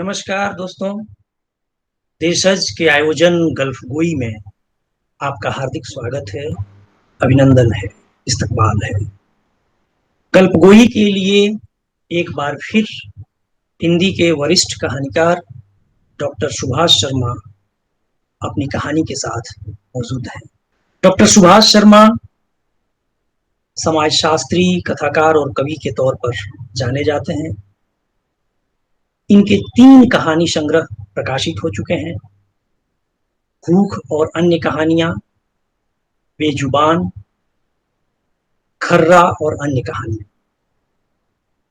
नमस्कार दोस्तों। देशज के आयोजन गल्फ गोई में आपका हार्दिक स्वागत है, अभिनंदन है, इस्तकबाल है। गल्फ गोई के लिए एक बार फिर हिंदी के वरिष्ठ कहानीकार डॉक्टर सुभाष शर्मा अपनी कहानी के साथ मौजूद हैं। डॉक्टर सुभाष शर्मा समाजशास्त्री, कथाकार और कवि के तौर पर जाने जाते हैं। इनके 3 कहानी संग्रह प्रकाशित हो चुके हैं। भूख और अन्य कहानियां, बेजुबान, खर्रा और अन्य कहानियां।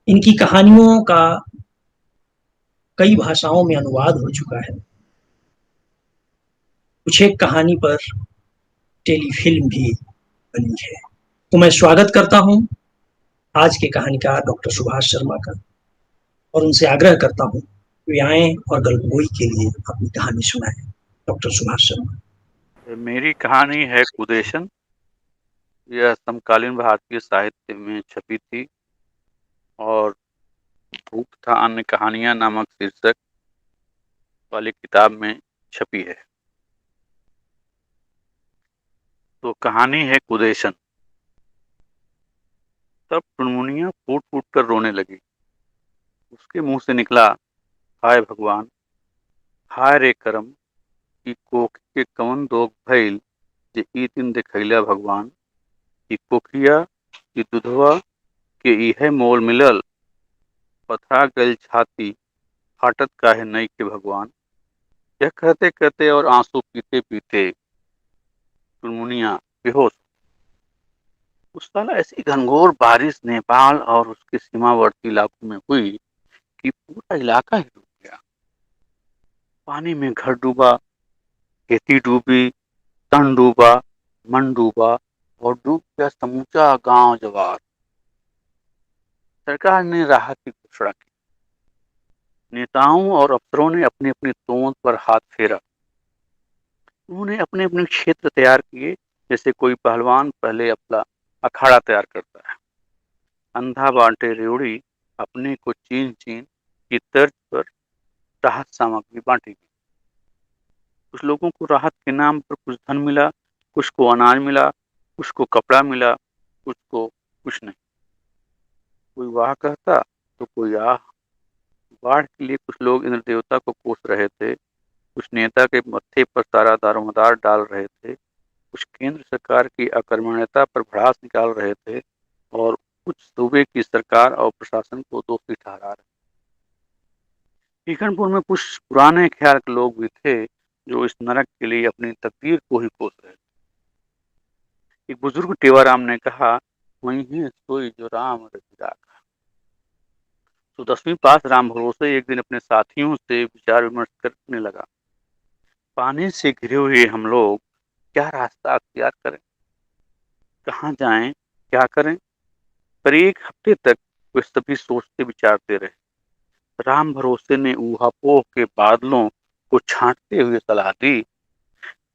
इनकी कहानियों का कई भाषाओं में अनुवाद हो चुका है। कुछ एक कहानी पर टेलीफिल्म भी बनी है। तो मैं स्वागत करता हूं आज के कहानीकार डॉक्टर सुभाष शर्मा का और उनसे आग्रह करता हूं वे आए और गल्फ गोई के लिए अपनी कहानी सुनाएं। डॉक्टर सुभाष शर्मा। मेरी कहानी है कुदेशन। यह समकालीन भारतीय साहित्य में छपी थी और भूख तथा अन्य कहानियां नामक शीर्षक वाली किताब में छपी है। तो कहानी है कुदेशन। तब टुनमुनिया फूट फूट कर रोने लगी। उसके मुंह से निकला, हाय भगवान, हाय रे करम कि कोख के कवन दोग भइल जे ई दिन देखैला भगवान, कि कोखिया कि दुधवा के इहे मोल मिलल, पथरा गइल छाती फाटत काहे नहीं के भगवान। यह कहते कहते और आंसू पीते पीते टुनमुनिया बेहोश। उस साल ऐसी घनघोर बारिश नेपाल और उसके सीमावर्ती इलाकों में हुई कि पूरा इलाका ही डूब गया। पानी में घर डूबा, खेती डूबी, तन डूबा, मन डूबा और डूब गया समूचा गांव जवार। सरकार ने राहत की घोषणा की। नेताओं और अफसरों ने अपनी अपनी तोंद पर हाथ फेरा। उन्होंने अपने अपने क्षेत्र तैयार किए, जैसे कोई पहलवान पहले अपना अखाड़ा तैयार करता है। अंधा बांटे रेवड़ी अपने को चीन चीन की तर्ज पर राहत सामग्री बांटी गई। कुछ लोगों को राहत के नाम पर कुछ धन मिला, कुछ को अनाज मिला, कुछ को कपड़ा मिला, कुछ को कुछ नहीं। कोई वाह कहता तो कोई आह। बाढ़ के लिए कुछ लोग इंद्र देवता को कोस रहे थे, कुछ नेता के मत्थे पर सारा दारोमदार डाल रहे थे, कुछ केंद्र सरकार की अकर्मण्यता पर भड़ास निकाल रहे थे और कुछ सूबे की सरकार और प्रशासन को दोषी ठहरा रहे। किशनपुर में कुछ पुराने ख्याल के लोग भी थे जो इस नरक के लिए अपनी तकदीर को ही कोस रहे थे। एक बुजुर्ग टेवाराम ने कहा, वही है सोई जो राम रचिता का। तो 10वीं पास राम भरोसे एक दिन अपने साथियों से विचार विमर्श करने लगा, पानी से घिरे हुए हम लोग क्या रास्ता अख्तियार करें, कहाँ जाएं, क्या करें। पर एक हफ्ते तक वे सभी सोचते विचारते रहे। राम भरोसे ने ऊहापोह के बादलों को छांटते हुए सलाह दी,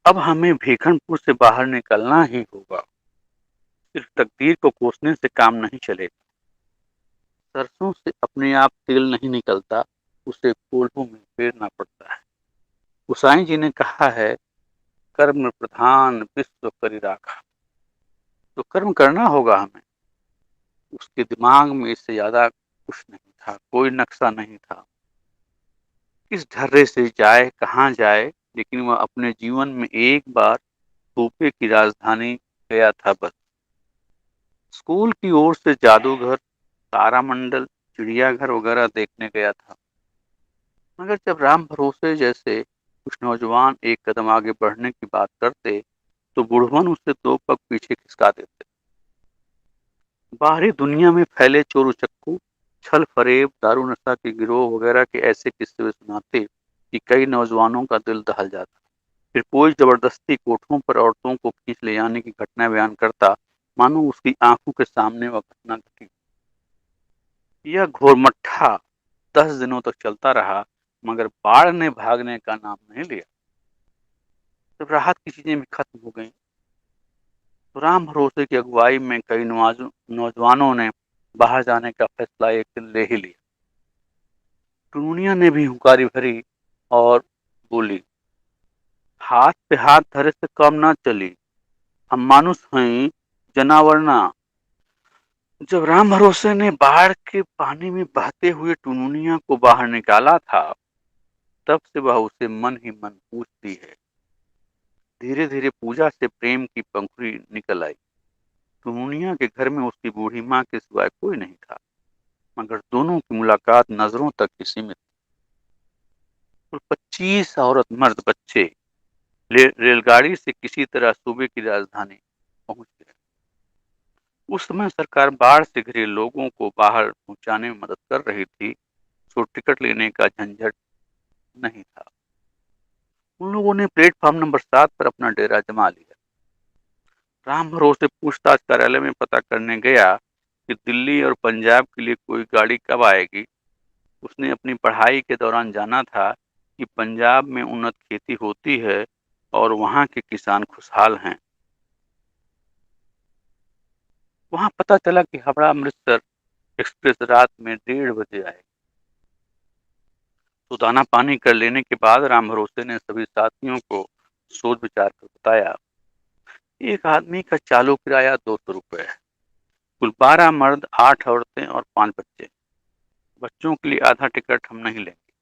अब हमें भीखनपुर से बाहर निकलना ही होगा। सिर्फ तकदीर को कोसने से काम नहीं चलेगा। सरसों से अपने आप तेल नहीं निकलता, उसे कोल्हू में फेरना पड़ता है। गोसाई जी ने कहा है, कर्म प्रधान विश्व करि राखा। तो कर्म करना होगा हमें। उसके दिमाग में इससे ज्यादा कुछ नहीं था, कोई नक्शा नहीं था किस ढर्रे से जाए, कहाँ जाए। लेकिन वह अपने जीवन में एक बार सूबे की राजधानी गया था बस। स्कूल की ओर से जादूघर, तारामंडल, चिड़ियाघर वगैरह देखने गया था। मगर जब राम भरोसे जैसे कुछ नौजवान एक कदम आगे बढ़ने की बात करते तो बुढ़वन उससे 2 पग पीछे खिसका देते। बाहरी दुनिया में फैले चोर उचक्कू, छल फरेब, दारू नशा के गिरोह वगैरह के ऐसे किस्से वे सुनाते कि कई नौजवानों का दिल दहल जाता। फिर कोई जबरदस्ती कोठों पर औरतों को खींच ले जाने की घटना बयान करता, मानो उसकी आंखों के सामने वह घटना घटी। यह घोरमट्ठा 10 दिनों तक चलता रहा, मगर बाढ़ ने भागने का नाम नहीं लिया। जब राहत की चीजें भी खत्म हो गईं, तो राम भरोसे की अगुवाई में कई नौजवानों ने बाहर जाने का फैसला एक दिन ले ही लिया। ٹنونیا نے بھی ہنکاری بھری اور بولی، ہاتھ پہ ہاتھ دھرے سے کام نہ چلی، ہم مانوس ہیں جناور نہ۔ جب رام بھروسے نے باڑھ کے پانی میں بہتے ہوئے ٹنونیا کو باہر نکالا تھا، تب سے وہ اسے من ہی من پوچھتی ہے۔ دھیرے دھیرے پوجا سے پریم کی پنکھڑی نکل آئی۔ ٹنونیا کے گھر میں اس کی بوڑھی ماں کے سوائے کوئی نہیں تھا، مگر دونوں کی ملاقات نظروں تک ہی سیمت تھی۔ اور 25 عورت مرد بچے ریل گاڑی سے کسی طرح صوبے کی راجدھانی پہنچ گئے۔ اس سمے سرکار باڑھ سے گھرے لوگوں کو باہر پہنچانے میں مدد کر رہی تھی، سو ٹکٹ لینے کا جھنجھٹ نہیں تھا۔ ان لوگوں نے پلیٹ فارم نمبر 7 پر اپنا ڈیرا جما لیا۔ رام بھروسے پوچھ تاچھ کاریالے میں پتہ کرنے گیا کہ دلی اور پنجاب کے لیے کوئی گاڑی کب آئے گی۔ اس نے اپنی پڑھائی کے دوران جانا تھا کہ پنجاب میں انت کھیتی ہوتی ہے اور وہاں کے کسان خوشحال ہیں۔ وہاں پتہ چلا کہ ہاوڑہ امرتسر ایکسپریس رات میں 1:30 بجے آئے گی۔ تو دانا پانی کر لینے کے بعد رام بھروسے نے سبھی ساتھیوں کو سوچ بچار کر بتایا، ایک آدمی کا چالو کرایہ 200 روپے ہے، کل 12 مرد، 8 عورتیں اور 5 بچے۔ بچوں کے لیے آدھا ٹکٹ ہم نہیں لیں گے،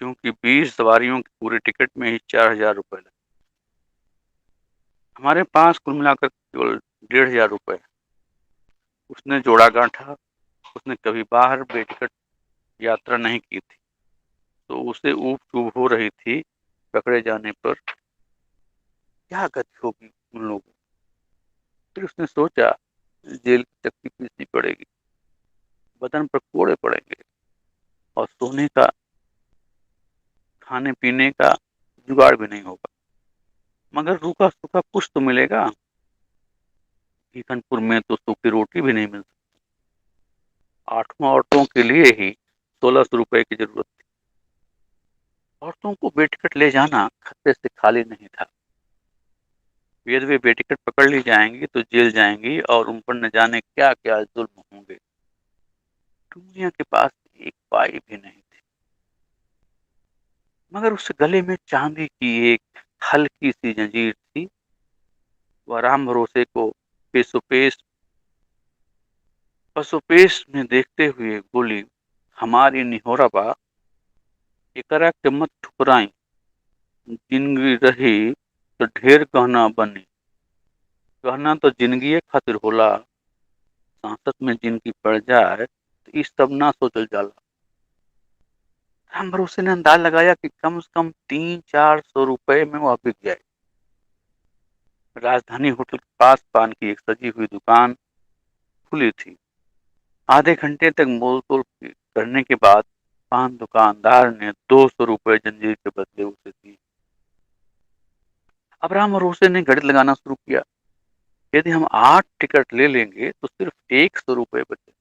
کیونکہ 20 سواریوں کے پورے ٹکٹ میں ہی 4000 روپے لگے۔ ہمارے پاس کل ملا کر کیول 1500 روپے۔ اس نے جوڑا گانٹھا، اس نے کبھی باہر بے ٹکٹ یاترا نہیں کی تھی، تو اسے اوب چوب ہو رہی تھی پکڑے جانے پر کیا گتی ہوگی ان لوگوں۔ پھر اس نے سوچا جیل کی چکی پیسنی پڑے گی، بدن پر کوڑے پڑیں گے، اور سونے کا کھانے پینے کا جگاڑ بھی نہیں ہوگا، مگر روکھا سوکھا کچھ تو ملے گا۔ کیکن پور میں تو سوکھی روٹی بھی نہیں مل سکتی۔ 8 عورتوں کے لیے ہی 1600 روپے کی ضرورت تھی۔ عورتوں کو بے ٹکٹ لے جانا خطرے سے خالی نہیں تھا۔ وے بے ٹکٹ پکڑ لی جائیں گی تو جیل جائیں گی اور ان پر نہ جانے کیا کیا ظلم ہوں گے۔ دنیا کے پاس ایک پائی بھی نہیں تھی، مگر اس گلے میں چاندی کی ایک ہلکی سی جنجیر تھی۔ وہ رام بھروسے کو پسو پیش میں دیکھتے ہوئے بولی، ہماری نہورا با एकरा के मत ठुकराई، जिंदगी रही तो ढेर गहना बनी। गहना तो जिंदगी खातिर होला, सांसत में जिनकी पड़ जाए तो इस सब ना सोचल जाला। राम भरोसे ने अंदाज लगाया कि कम से कम 300-400 रुपए में वह बिक जाए। राजधानी होटल के पास पान की एक सजी हुई दुकान खुली थी। आधे घंटे तक मोल तोल करने के बाद पान दुकानदार ने 200 रुपए जंजीर के बदले उसे दिए। अब राम भरोसे ने गणित लगाना शुरू किया, यदि हम 8 टिकट ले लेंगे तो सिर्फ 100 रुपए बचे,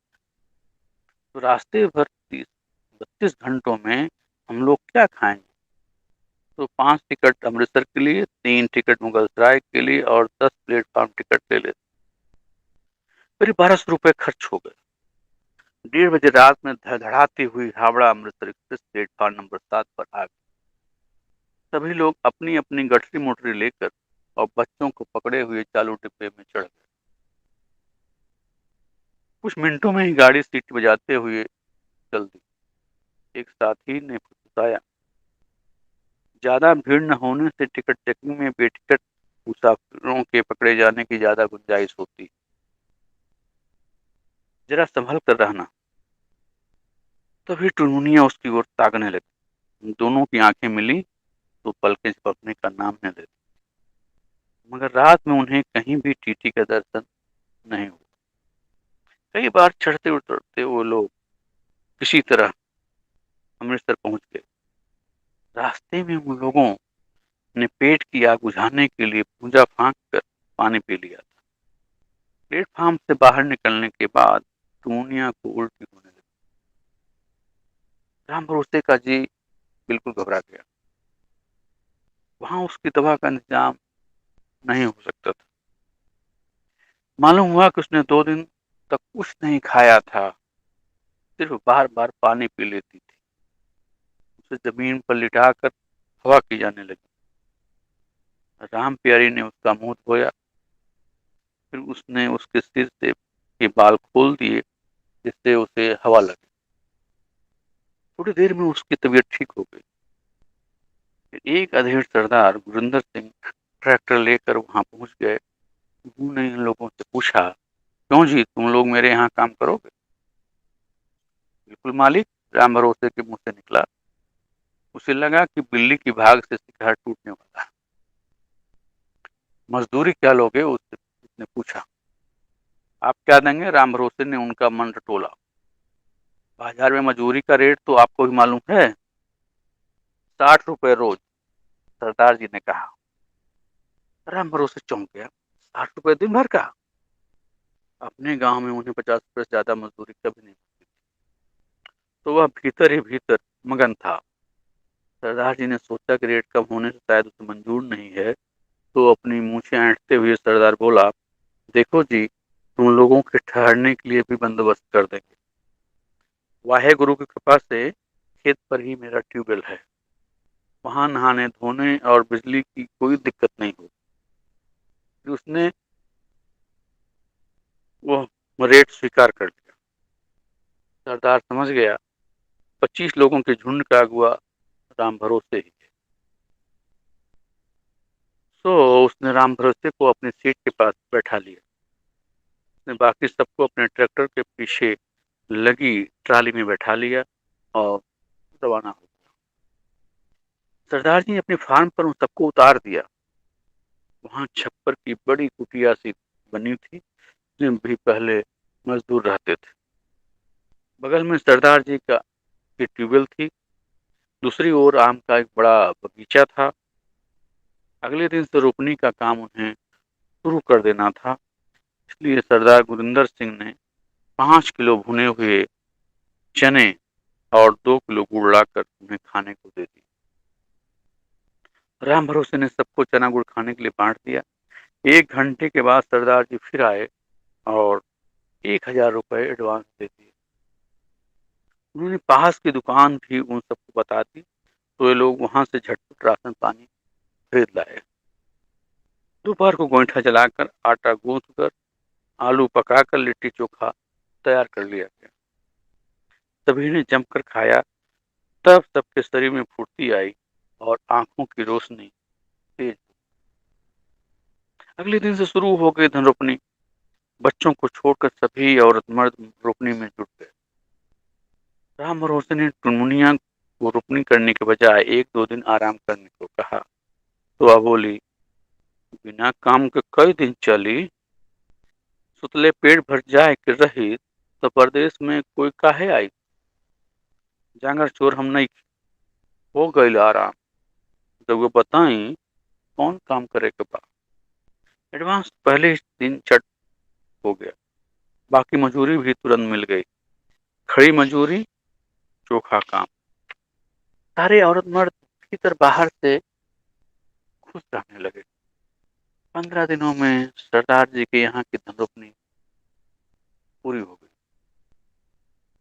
तो रास्ते भर 32 घंटों में हम लोग क्या खाएंगे। तो 5 टिकट अमृतसर के लिए, 3 टिकट मुगल सराय के लिए और 10 प्लेटफॉर्म टिकट ले लेते। करीब 1200 रुपए खर्च हो गए। 1:30 बजे रात में धड़धड़ाती हुई Howrah Amritsar express platform number 7 पर आ गई। सभी लोग अपनी अपनी गठरी मोटरी लेकर और बच्चों को पकड़े हुए चालू डिब्बे में चढ़ गए। कुछ मिनटों में ही गाड़ी सीटी बजाते हुए चल दी। एक साथी ने बताया, ज्यादा भीड़ न होने से टिकट चेकिंग में बेटिकट मुसाफिरों के पकड़े जाने की ज्यादा गुंजाइश होती, जरा संभल कर रहना। तभी टुनमुनिया उसकी ओर ताकने लगी। दोनों की आंखें मिली तो पलकें झपकने का नाम न लेती, मगर रात में उन्हें कहीं भी टीटी का दर्शन नहीं हुआ। कई बार चढ़ते उतरते वो लोग किसी तरह अमृतसर पहुंच गए। रास्ते में उन लोगों ने पेट की आग बुझाने के लिए पूंजा फांक कर पानी पी लिया था। प्लेटफार्म से बाहर निकलने के बाद टुनमुनिया को उल्टी होने लगी। राम भरोसे का जी बिल्कुल घबरा गया। वहां उसकी दवा का इंतजाम नहीं हो सकता था। मालूम हुआ कि उसने 2 दिन तक कुछ नहीं खाया था, सिर्फ बार बार पानी पी लेती थी। उसे जमीन पर लिटा कर हवा की जाने लगी। राम प्यारी ने उसका मुंह धोया, फिर उसने उसके सिर से के बाल खोल दिए जिससे उसे हवा लगे। थोड़ी देर में उसकी तबीयत ठीक हो गई। फिर एक अधेड़ सरदार गुरिंदर सिंह ट्रैक्टर लेकर वहां पहुंच गए। उन्होंने इन लोगों से पूछा, क्यों जी, तुम लोग मेरे यहाँ काम करोगे? बिल्कुल मालिक, राम भरोसे के मुंह से निकला। उसे लगा कि बिल्ली की भाग से शिकार टूटने वाला है। मजदूरी क्या लोगे? उसने पूछा। आप क्या देंगे? राम भरोसे ने उनका मन टटोला। बाजार में मजदूरी का रेट तो आपको भी मालूम है, 60 रुपए रोज, सरदार जी ने कहा। राम भरोसे चौंक गया। 60 रुपए दिन भर का? अपने गांव में उन्हें 50 रुपए से ज्यादा मजदूरी कभी नहीं मिलती। तो वह भीतर ही भीतर मगन था। सरदार जी ने सोचा कि रेट कम होने से शायद उसे मंजूर नहीं है, तो अपनी मूछें ऐंठते हुए सरदार बोला, देखो जी, तुम लोगों के ठहरने के लिए भी बंदोबस्त कर देंगे। वाहे गुरु की कृपा से खेत पर ही मेरा ट्यूबवेल है, वहां नहाने धोने और बिजली की कोई दिक्कत नहीं होगी। उसने वो रेट स्वीकार कर लिया। सरदार समझ गया 25 लोगों के झुंड का अगुआ राम भरोसे ही है। तो उसने राम भरोसे को अपनी सीट के पास बैठा लिया। उसने बाकी सबको अपने ट्रैक्टर के पीछे लगी ट्राली में बैठा लिया और रवाना हो गया। सरदार जी ने अपने फार्म पर उन सबको उतार दिया। वहां छप्पर की बड़ी कुटिया सी बनी थी, जिसमें भी पहले मजदूर रहते थे। बगल में सरदार जी का ट्यूबवेल थी, दूसरी ओर आम का एक बड़ा बगीचा था। अगले दिन से रोपनी का काम उन्हें शुरू कर देना था, इसलिए सरदार गुरिंदर सिंह ने 5 किलो भुने हुए चने और 2 किलो गुड़ लाकर उन्हें खाने को दे दी। राम भरोसे ने सबको चना गुड़ खाने के लिए बांट दिया। 1 घंटे के बाद सरदार जी फिर आए और 1000 रुपए एडवांस दे दिए। उन्होंने पास की दुकान भी उन सबको बता दी, तो ये लोग वहां से झटपट राशन पानी खरीद लाए। दोपहर को गोईठा जलाकर आटा गूंथ कर आलू पकाकर लिट्टी चोखा तैयार कर लिया गया। सभी ने जमकर खाया। तब सबके शरीर में फुर्ती आई और आंखों की रोशनी तेज। अगले दिन से शुरू हो गई धन रोपनी। बच्चों को छोड़कर सभी औरत मर्द रोपनी में जुट गए। राम भरोसे ने टुनमुनिया को रोपनी करने के बजाय 1-2 दिन आराम करने को कहा, तो वह बोली, बिना काम के कई दिन चली, सुतले पेट भर जाए कि रही, तो परदेश में कोई काहे आई। जांगर चोर हम नहीं, हो गई आराम, जब वो बताई कौन काम करे के बाद। एडवांस पहले ही दिन चट हो गया। बाकी मजूरी भी तुरंत मिल गई। खड़ी मजूरी, चोखा काम। सारे औरत मर्द भीतर बाहर से खुश रहने लगे। 15 दिनों में सरदार जी के यहाँ की धनरोपनी पूरी हो गई।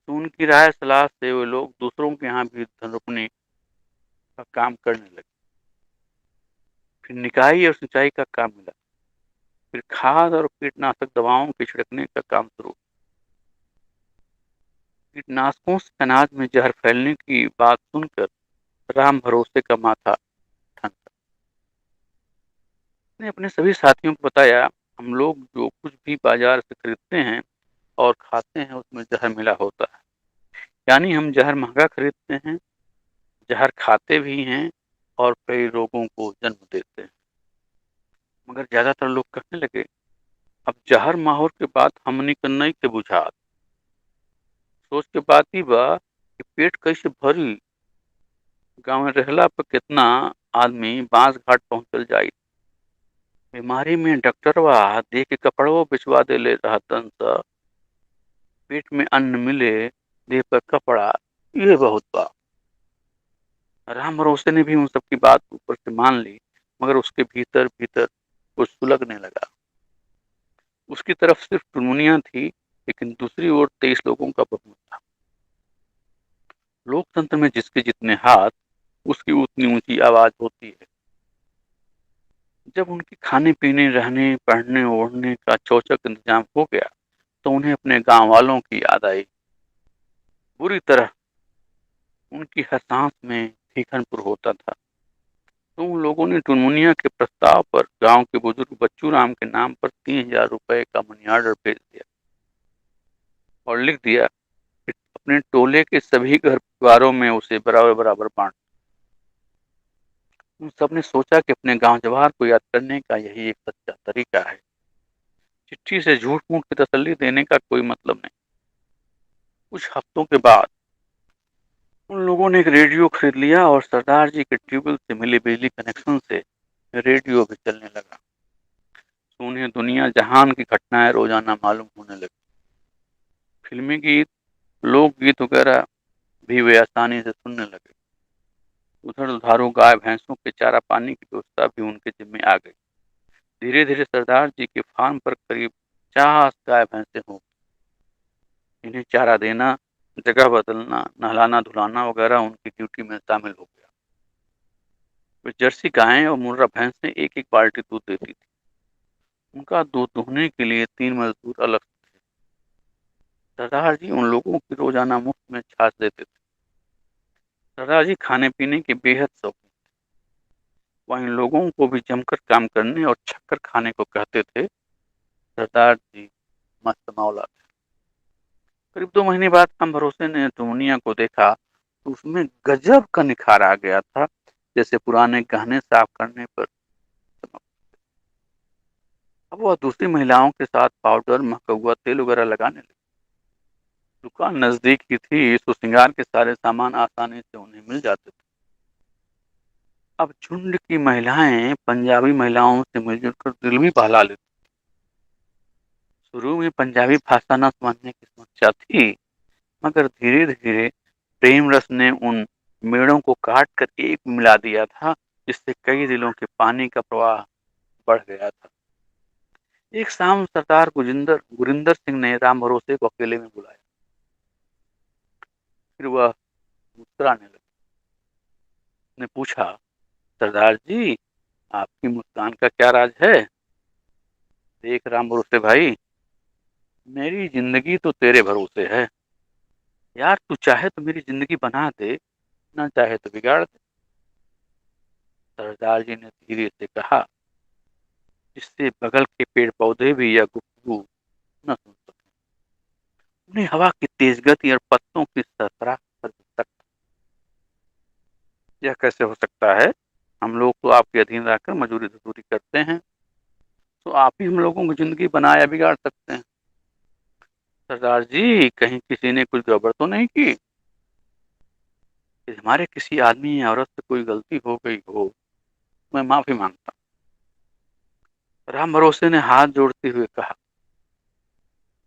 तो उनकी राय सलाह से वे लोग दूसरों के यहाँ भी धनरोपनी का काम करने लगे। फिर निकाई और सिंचाई का काम मिला। फिर खाद और कीटनाशक दवाओं के छिड़कने का काम शुरू। कीटनाशकों से अनाज में जहर फैलने की बात सुनकर राम भरोसे का माथा ठनका। उसने अपने सभी साथियों को बताया, हम लोग जो कुछ भी बाजार से खरीदते हैं और खाते हैं उसमें जहर मिला होता है। यानी हम जहर महंगा खरीदते हैं, जहर खाते भी हैं और कई रोगों को जन्म देते हैं। मगर ज्यादातर लोग कहने लगे, अब जहर माहौर के बाद हमनी के नहीं के बुझात। सोच के बात ही बा कि पेट कैसे भरी। गाँव में रहला पर कितना आदमी बांस घाट पहुंचल जाई। बीमारी में डॉक्टरवा दे के कपड़वो बिछवा देले रहतन स। पेट में अन्न मिले, देह पर कपड़ा, ये बहुत बा। राम भरोसे ने भी उन सबकी बात ऊपर से मान ली, मगर उसके भीतर भीतर कुछ सुलगने लगा। उसकी तरफ सिर्फ टुनमुनिया थी, लेकिन दूसरी ओर 23 लोगों का बहुमत था। लोकतंत्र में जिसके जितने हाथ उसकी उतनी ऊंची आवाज होती है। जब उनके खाने पीने, रहने, पढ़ने, ओढ़ने का चौचक इंतजाम हो गया तो उन्हें अपने गांव वालों की याद आई। बुरी तरह उनकी हर सांस में ठीकनपुर होता था। तो उन लोगों ने टुनमुनिया के प्रस्ताव पर गांव के बुजुर्ग बच्चू राम के नाम पर 3,000 रुपए का मनी ऑर्डर भेज दिया और लिख दिया कि अपने टोले के सभी घर परिवारों में उसे बराबर बराबर बांट। उन सब ने सोचा कि अपने गांव जवाहर को याद करने का यही एक सच्चा तरीका है। चिट्ठी से झूठ मूठ की तसल्ली देने का कोई मतलब नहीं। कुछ हफ्तों के बाद उन लोगों ने एक रेडियो खरीद लिया और सरदार जी के ट्यूबवेल से मिले बिजली कनेक्शन से रेडियो भी चलने लगा। तो उन्हें दुनिया जहान की घटनाएं रोजाना मालूम होने लगी। फिल्मी गीत, लोकगीत वगैरह भी वे आसानी से सुनने लगे। उधर दुधारू गाय भैंसों के चारा पानी की व्यवस्था भी उनके जिम्मे आ गई। धीरे धीरे सरदार जी के फार्म पर करीब 50 गाय भैंसे हो। इन्हें चारा देना, जगह बदलना, नहलाना धुलाना वगैरह उनकी ड्यूटी में शामिल हो गया। वे जर्सी गायें और मुर्रा भैंसें एक एक बाल्टी दूध देती थी। उनका दूध दुहने के लिए 3 मजदूर अलग थे। सरदार जी उन लोगों की रोजाना मुफ्त में छाछ देते थे। सरदार जी खाने पीने के बेहद शौकीन थे। वह इन लोगों को भी जमकर काम करने और छक्कर खाने को कहते थे। सरदार जी मस्त मौला थे। करीब 2 महीने बाद हम भरोसे ने टुनमुनिया को देखा तो उसमें गजब का निखार आ गया था, जैसे पुराने गहने साफ करने पर चमक। अब वह दूसरी महिलाओं के साथ पाउडर, महका तेल वगैरह लगाने लगी। दुकान नजदीक ही थी तो श्रृंगार के सारे सामान आसानी से उन्हें मिल जाते थे। अब झुंड की महिलाएं पंजाबी महिलाओं से मिलजुल कर दिल भी बहला लेती। शुरू में पंजाबी भाषा न समझने की समस्या थी, मगर धीरे धीरे प्रेम रस ने उन मेड़ों को काट कर एक मिला दिया था, जिससे कई दिलों के पानी का प्रवाह बढ़ गया था। एक शाम सरदार गुरिंदर सिंह ने राम भरोसे को अकेले में बुलाया। फिर वह मुस्कुराने लगा। ने पूछा, सरदार जी, आपकी मुस्कान का क्या राज है? देख राम भरोसे भाई, मेरी जिंदगी तो तेरे भरोसे है। यार तू चाहे तो मेरी जिंदगी बना दे, ना चाहे तो बिगाड़ दे। सरदार जी ने धीरे से कहा, जिससे बगल के पेड़ पौधे भी यह गुफ्तगू न सुन सके। उन्हें हवा की तेज गति और पत्तों की सरसराहट पर तक। यह कैसे हो सकता है? हम लोग तो आपके अधीन रहकर मजूरी धजूरी करते हैं, तो आप ही हम लोगों की जिंदगी बना या बिगाड़ सकते हैं। सरदार जी, कहीं किसी ने कुछ गड़बड़ तो नहीं की? यदि हमारे किसी आदमी या औरत से कोई गलती हो गई हो, मैं माफी मांगता हूँ। राम भरोसे ने हाथ जोड़ते हुए कहा।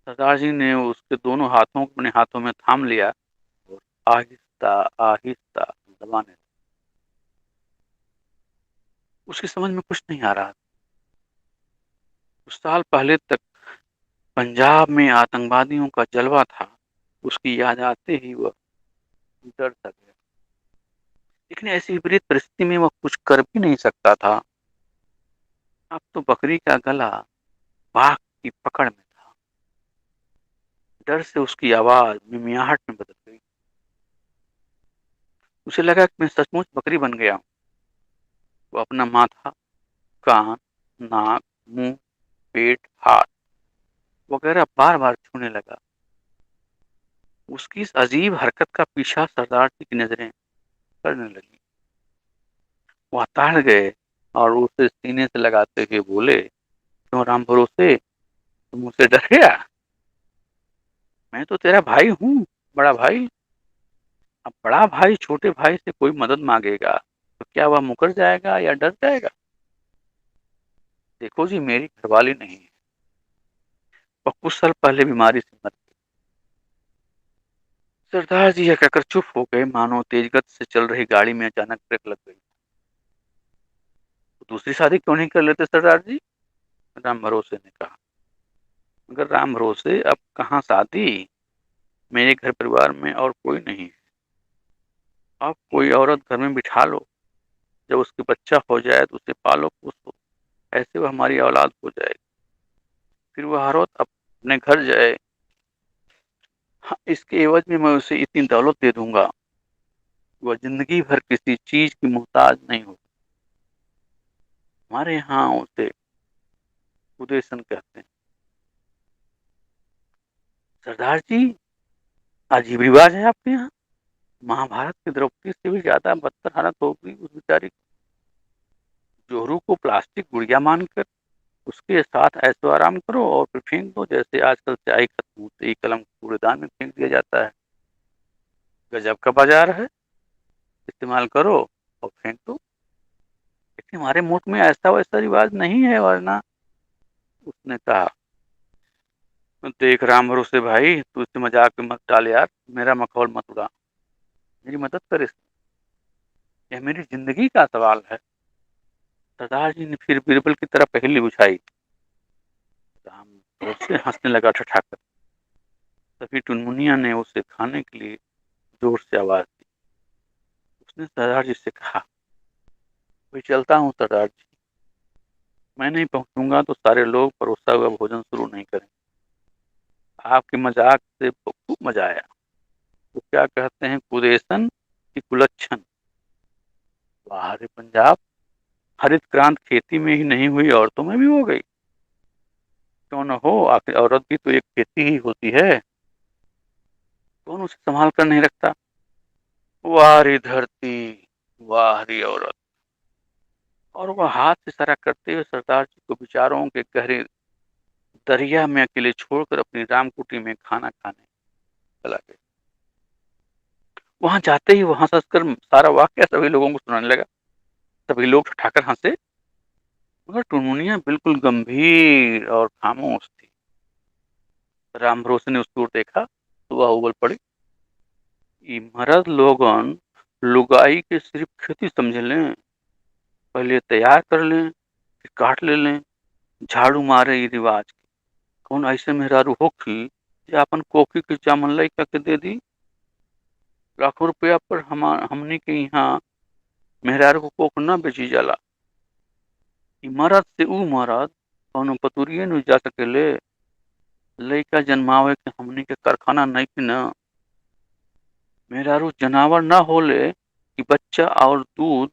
सरदार जी ने उसके दोनों हाथों को अपने हाथों में थाम लिया और आहिस्ता आहिस्ता दबाने। उसकी समझ में कुछ नहीं आ रहा। कुछ साल पहले तक पंजाब में आतंकवादियों का जलवा था, उसकी याद आते ही वह डर सा गया। लेकिन ऐसी विपरीत परिस्थिति में वह कुछ कर भी नहीं सकता था। अब तो बकरी का गला बाघ की पकड़ में था। डर से उसकी आवाज मिमियाहट में बदल गई। उसे लगा कि मैं सचमुच बकरी बन गया हूँ। वो अपना माथा, कान, नाक, मुंह, पेट, हाथ वगैरह बार बार छूने लगा। उसकी इस अजीब हरकत का पीछा सरदार जी की नजरें करने लगी। वह ताड़ गए और उसे सीने से लगाते हुए बोले, क्यों राम भरोसे, तुम मुझसे डर गया? मैं तो तेरा भाई हूँ, बड़ा भाई। अब बड़ा भाई छोटे भाई से कोई मदद मांगेगा तो क्या वह मुकर जाएगा या डर जाएगा? देखो जी, मेरी घरवाली नहीं है, वह कुछ साल पहले बीमारी से मर गई। सरदार जी यह कहकर चुप हो गए, मानो तेज गति से चल रही गाड़ी में अचानक ब्रेक लग गई। तो दूसरी शादी क्यों नहीं कर लेते सरदार जी? राम भरोसे ने कहा। मगर राम भरोसे, अब कहाँ शादी? मेरे घर परिवार में और कोई नहीं है। अब कोई औरत घर में बिठा लो, जब उसके बच्चा हो जाए तो उसे पालो पोसो, ऐसे वो हमारी औलाद हो जाएगी। फिर वह हर औरत अपने घर जाए, हाँ, इसके एवज में मैं उसे इतनी दौलत दे दूंगा, वह जिंदगी भर किसी चीज की मोहताज नहीं हो। हमारे यहाँ उसे उदेशन कहते हैं। सरदार जी, अजीब रिवाज है आपके यहाँ। महाभारत की द्रौपदी से भी ज्यादा बदतर हालत हो गई उस बेचारी की। जोरू को प्लास्टिक गुड़िया मानकर उसके साथ ऐशो आराम करो और फिर फेंक दो, जैसे आजकल स्याही खत्म होते ही कलम कूड़ेदान में फेंक दिया जाता है। गजब का बाजार है, इस्तेमाल करो और फेंक दो। लेकिन हमारे मुल्क में ऐसा वैसा रिवाज नहीं है, वरना उसने कहा, देख राम भरोसे भाई, तू इससे मजाक में मत डाल यार, मेरा मखौल मत उड़ा, मेरी मदद कर इसमें, यह मेरी जिंदगी का सवाल है। सरदार जी ने फिर बीरबल की तरह पहेली बुझाई। राम भरोसे हंसने लगा ठठाकर। तभी टुनमुनिया ने उसे खाने के लिए जोर से आवाज दी। उसने सरदार जी से कहा, भाई चलता हूँ सरदार जी, मैं नहीं पहुंचूंगा तो सारे लोग परोसा हुआ भोजन शुरू नहीं करेंगे। आपके मजाक से खूब मजा आया। तो क्या कहते हैं, कुदेशन की कुलच्छन। वाह रे पंजाब, हरित क्रांति खेती में ही नहीं हुई, औरतों में भी हो गई। क्यों न हो, आखिर औरत भी तो एक खेती ही होती है, कौन उसे संभाल कर नहीं रखता। वाह री धरती, वाह री औरत। और वह हाथ से इशारा करते हुए सरदार जी को विचारों के गहरे दरिया में अकेले छोड़कर अपनी रामकुटी में खाना खाने चला गया। वहां जाते ही वहां हंसकर सारा वाक्य सभी लोगों को सुनाने लगा। सभी लोग ठठाकर हंसे, मगर टुनमुनिया बिल्कुल गंभीर और खामोश थी। राम भरोसे ने उसकी ओर देखा तो वह उबल पड़ी। मर्द लोगन लुगाई के सिर्फ खेती समझ लें, पहले तैयार कर लें फिर काट ले लें, झाड़ू मारे ये रिवाज की। कौन ऐसे मेहरारू होखी जे अपन कोखी के जामन लइका के दे दी। लाखों रुपया पर हमनी के यहाँ मेहरारू को कोख न बेची जाला। मरद से ऊ मरद कौनो पतुरिये न जा सकेले। लइका जन्मावे के हमनी के कारखाना नहीं कि न। मेहरारू जनावर न होले कि बच्चा और दूध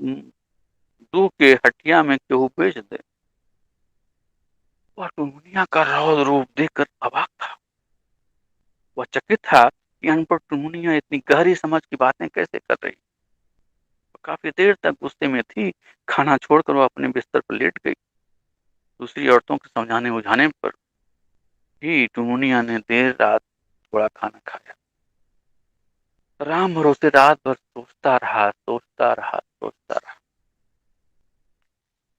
दू के हटिया में केहू बेच दे। वह टुनमुनिया का रौद्र रूप देखकर अवाक था। वह चकित था कि अनपढ़ टुनमुनिया इतनी गहरी समझ की बातें कैसे कर रही। काफी देर तक गुस्से में थी। खाना छोड़कर वह अपने बिस्तर पर लेट गई। दूसरी औरतों के समझाने बुझाने पर ही टुनमुनिया ने देर रात थोड़ा खाना खाया। राम भरोसे रात भर सोचता रहा, सोचता रहा, सोचता रहा।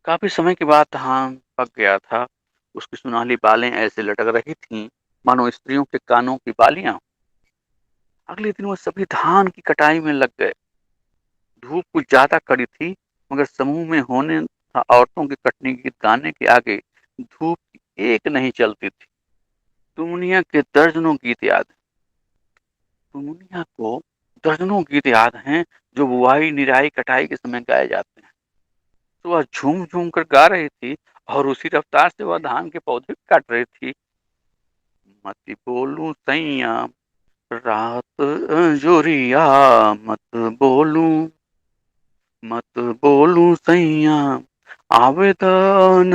काफी समय के बाद धान पक गया था। उसकी सुनहली बालें ऐसे लटक रही थीं मानो स्त्रियों के कानों की बालियां। अगले दिन वो सभी धान की कटाई में लग गए। धूप कुछ ज्यादा कड़ी थी, मगर समूह में होने औरतों के कटनी गीत गाने के आगे धूप एक नहीं चलती थी। टुनमुनिया के दर्जनों गीत याद हैं। टुनमुनिया को दर्जनों गीत याद हैं जो बुआई निराई कटाई के समय गाए जाते हैं। तो वह झूम झूम कर गा रही थी और उसी रफ्तार से वह धान के पौधे काट रही थी। मत बोलूं सैया रात जोरिया, मत बोलूं, मत बोलूं सैया आवेदन,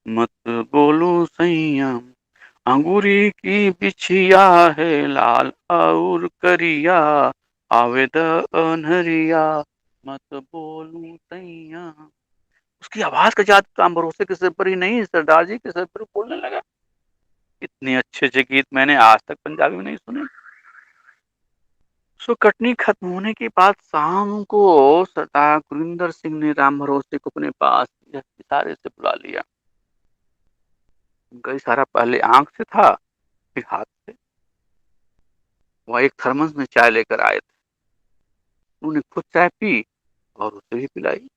मत बोलूं सैया अंगूरी की बिछिया है लाल और करिया, आवेदन, मत बोलूं सैया। उसकी आवाज का जादू राम भरोसे के सिर पर ही नहीं, सरदार जी के सिर पर बोलने लगा। इतने अच्छे अच्छे गीत मैंने आज तक पंजाबी में नहीं सुने। सो कटनी खत्म होने के बाद शाम को सरदार गुरिंदर सिंह ने राम भरोसे को अपने पास इशारे से बुला लिया। उनका इशारा पहले आंख से था, फिर हाथ से। वह एक थर्मस में चाय लेकर आए थे। उन्होंने खुद चाय पी और उसे भी पिलाई।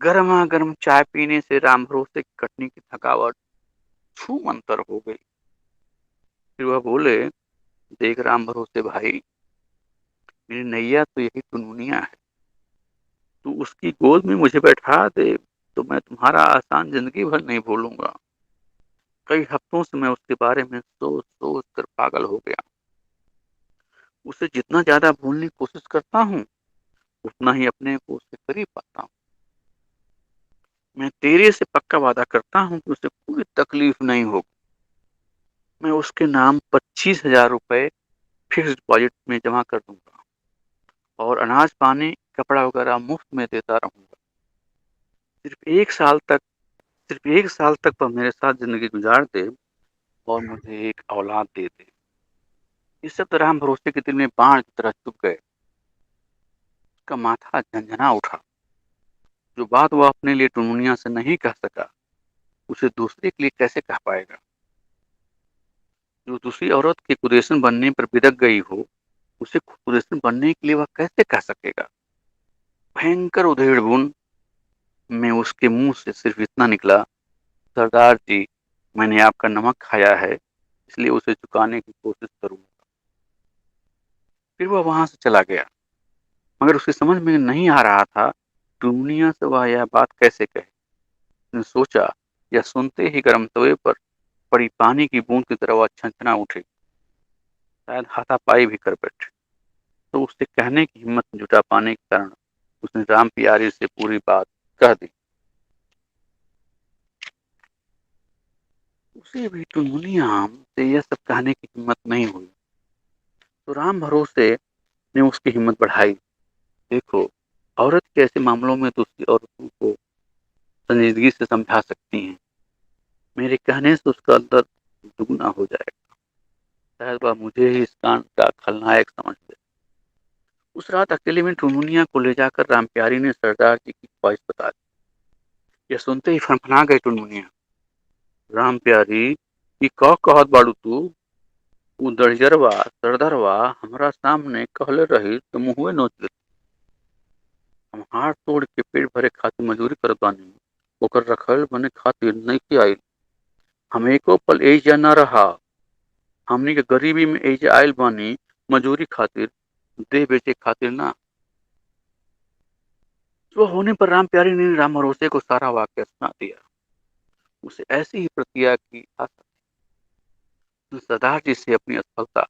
गर्मा गर्म चाय पीने से राम भरोसे की कटनी की थकावट छू मंतर हो गई। फिर वह बोले, देख राम भरोसे भाई, میری نैया تو یہی چنمنیا ہے، تو اس کی گود میں مجھے بیٹھا دے تو میں تمہارا آسان زندگی بھر نہیں بھولوں گا۔ کئی ہفتوں سے میں اس کے بارے میں سوچ سوچ کر پاگل ہو گیا۔ اسے جتنا زیادہ بھولنے کی کوشش کرتا ہوں اتنا ہی اپنے کو اس کے قریب پاتا ہوں۔ میں تیرے سے پکا وعدہ کرتا ہوں کہ اسے کوئی تکلیف نہیں ہوگی۔ میں اس کے نام 25,000 روپے فکس ڈپازٹ میں جمع کر دوں گا اور اناج پانی کپڑا وغیرہ مفت میں دیتا رہوں گا۔ صرف ایک سال تک وہ میرے ساتھ زندگی گزار دے اور مجھے ایک اولاد دے دے۔ یہ سب رام بھروسے کے دل میں بانڑ کی طرح چبھ گئے۔ اس کا ماتھا جھنجھنا اٹھا۔ جو بات وہ اپنے لیے ٹنمنیا سے نہیں کہہ سکا اسے دوسرے کے لیے کیسے کہہ پائے گا؟ جو دوسری عورت کے قریشن بننے پر بدک گئی ہو اسے قریشن بننے کے لیے وہ کیسے کہہ سکے گا؟ بھینکر ادھیڑ بن میں اس کے منہ سے صرف اتنا نکلا، سردار جی میں نے آپ کا نمک کھایا ہے اس لیے اسے چکانے کی کوشش کروں گا۔ پھر وہ وہاں سے چلا گیا، مگر اس کی سمجھ میں نہیں آ رہا تھا ٹنمنیا سے وہ یہ بات کیسے کہے۔ اس نے سوچا یا سنتے ہی گرم توے پر پڑی پانی کی بوند کی طرح وہ چھنچنا اٹھے، شاید ہاتھا پائی بھی کر بیٹھے۔ تو اس سے کہنے کی ہمت جٹا پانے کے کارن اس نے رام پیاری سے پوری بات کہہ دی۔ اسے بھی ٹنمنیا سے یہ سب کہنے کی ہمت نہیں ہوئی، تو رام بھروسے نے اس کی ہمت بڑھائی۔ دیکھو، عورت کے ایسے معاملوں میں دوسری عورتوں کو سنجیدگی سے سمجھا سکتی ہیں۔ میرے کہنے سے اس کا درد دگنا ہو جائے گا، شاید وہ مجھے ہی اس کانڈ کا خلنائک سمجھ لے۔ اس رات اکیلے میں ٹنمنیا کو لے جا کر رام پیاری نے سردار جی کی خواہش بتا دی۔ یہ سنتے ہی فنفنا گئی ٹنمنیا۔ رام پیاری یہ کہت باڑو تو وہ درجروا سردروا ہمارا سامنے कहले रही تو मुँहवे नोच लेती। हम हाथ तोड़ के पेट भरे खातिर मजूरी करत बानी, ओकर रखल बने खातिर नहीं आइल। हम एको पल एजा न रहा, हमनी के गरीबी में एजा आइल बानी मजूरी खातिर, देह बेचे खातिर ना। तो होने पर राम प्यारी ने राम भरोसे को सारा वाक्य सुना दिया। उसे ऐसी ही प्रतिक्रिया की आशा थी। सरदार जी से अपनी असफलता